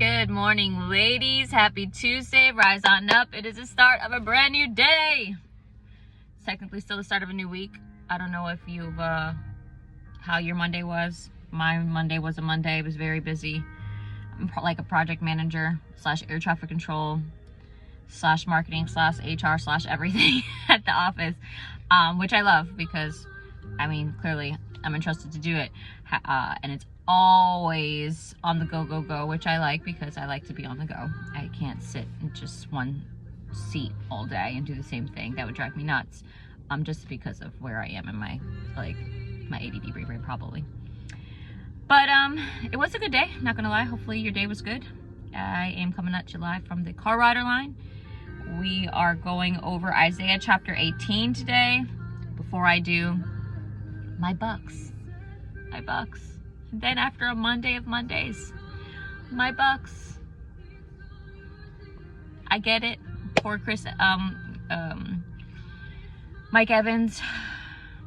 Good morning, ladies. Happy Tuesday. Rise on up. It is the start of a brand new day. It's technically still the start of a new week. I don't know if you've how your Monday was. My Monday was a Monday. It was very busy. I'm like a project manager slash air traffic control slash marketing slash HR slash everything at the office, which I love because, I mean, clearly I'm entrusted to do it, and it's always on the go, which I like because I like to be on the go. I can't sit in just one seat all day and do the same thing. That would drive me nuts, just because of where I am in my ADD brain probably. But it was a good day, not gonna lie. Hopefully your day was good. I am coming at you live from the Car Rider line. We are going over Isaiah chapter 18 today. Before I do, my bucks. And then after a Monday of Mondays, my bucks. I get it. Poor Mike Evans.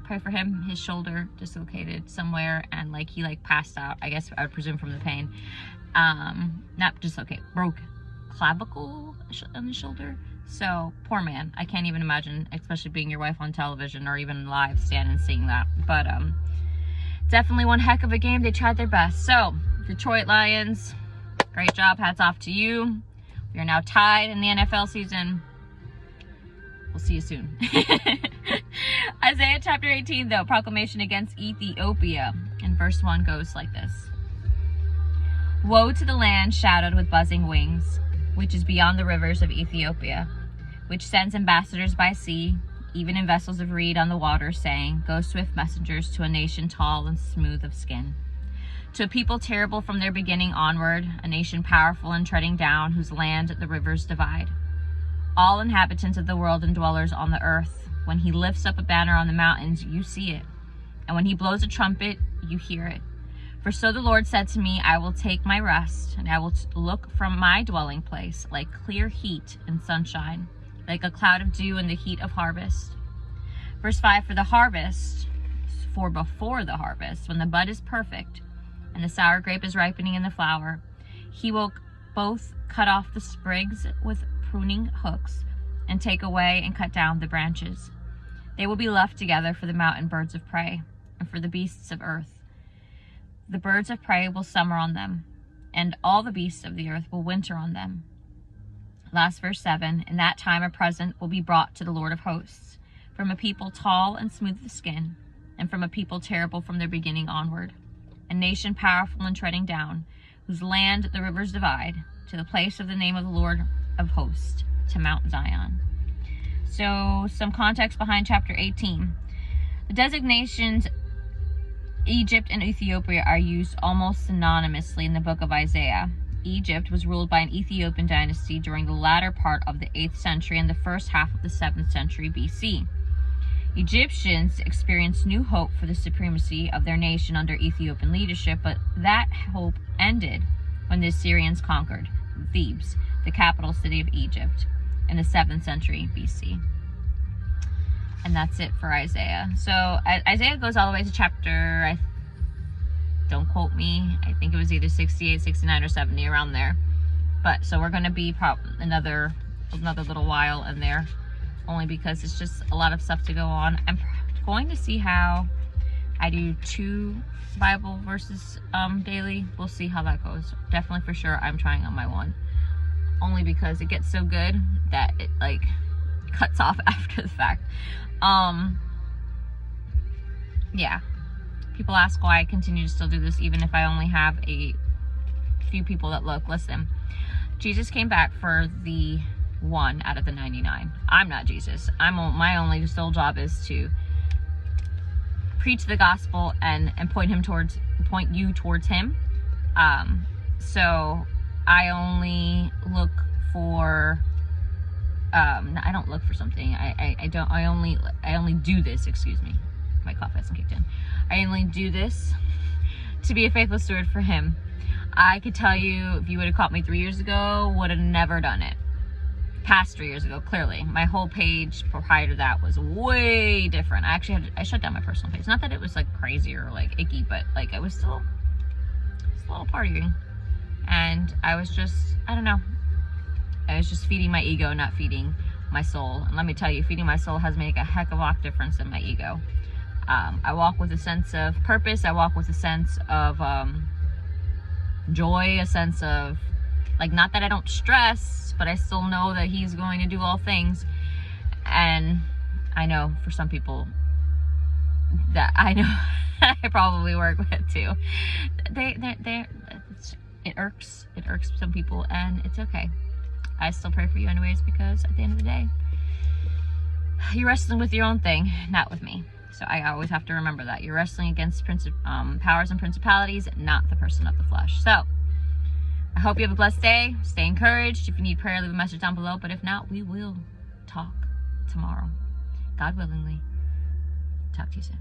Pray for him. His shoulder dislocated somewhere and he passed out. I guess I would presume from the pain. Not dislocate, broke clavicle on the shoulder. So poor man. I can't even imagine, especially being your wife on television or even live, standing and seeing that. But definitely one heck of a game. They tried their best. So Detroit Lions, great job. Hats off to you. We are now tied in the NFL season. We'll see you soon. Isaiah chapter 18 though, proclamation against Ethiopia. And verse 1 goes like this. Woe to the land shadowed with buzzing wings, which is beyond the rivers of Ethiopia, which sends ambassadors by sea, even in vessels of reed on the water, saying, Go swift messengers to a nation tall and smooth of skin, to a people terrible from their beginning onward, a nation powerful and treading down, whose land the rivers divide. All inhabitants of the world and dwellers on the earth, when he lifts up a banner on the mountains, you see it, and when he blows a trumpet, you hear it. For so the Lord said to me, I will take my rest, and I will look from my dwelling place like clear heat and sunshine, like a cloud of dew in the heat of harvest. Verse 5, for before the harvest, when the bud is perfect, and the sour grape is ripening in the flower, he will both cut off the sprigs with pruning hooks, and take away and cut down the branches. They will be left together for the mountain birds of prey, and for the beasts of earth. The birds of prey will summer on them, and all the beasts of the earth will winter on them. Last verse 7, in that time a present will be brought to the Lord of hosts, from a people tall and smooth of skin, and from a people terrible from their beginning onward, a nation powerful and treading down, whose land the rivers divide, to the place of the name of the Lord of hosts, to Mount Zion. So some context behind chapter 18. The designations Egypt and Ethiopia are used almost synonymously in the book of Isaiah. Egypt was ruled by an Ethiopian dynasty during the latter part of the 8th century and the first half of the 7th century BC. Egyptians experienced new hope for the supremacy of their nation under Ethiopian leadership, but that hope ended when the Assyrians conquered Thebes, the capital city of Egypt, in the 7th century BC. And that's it for Isaiah. So Isaiah goes all the way to chapter, don't quote me, I think it was either 68, 69, or 70, around there. But so we're going to be another little while in there, only because it's just a lot of stuff to go on. I'm going to see how I do 2 Bible verses daily. We'll see how that goes. Definitely for sure I'm trying on my 1, only because it gets so good that it cuts off after the fact. Yeah, people ask why I continue to still do this even if I only have a few people that look. Listen, Jesus came back for the 1 out of the 99. I'm not Jesus. My only sole job is to preach the gospel and point you towards him. So I only look for I don't look for something. I only do this, excuse me. My cough hasn't kicked in. I only do this to be a faithful steward for him. I could tell you, if you would have caught me 3 years ago, would have never done it. Past 3 years ago, clearly. My whole page prior to that was way different. I shut down my personal page. Not that it was crazy or icky, but I was still a little partying. And I was just, I don't know, I was just feeding my ego, not feeding my soul. And let me tell you, feeding my soul has made a heck of a lot of difference in my ego. I walk with a sense of purpose. I walk with a sense of joy, a sense of, like, not that I don't stress, but I still know that he's going to do all things. And I know for some people that I know I probably work with too, it irks some people, and it's okay. I still pray for you anyways, because at the end of the day, you're wrestling with your own thing, not with me. So I always have to remember that you're wrestling against powers and principalities, not the person of the flesh. So I hope you have a blessed day. Stay encouraged. If you need prayer, leave a message down below. But if not, we will talk tomorrow, God willingly. Talk to you soon.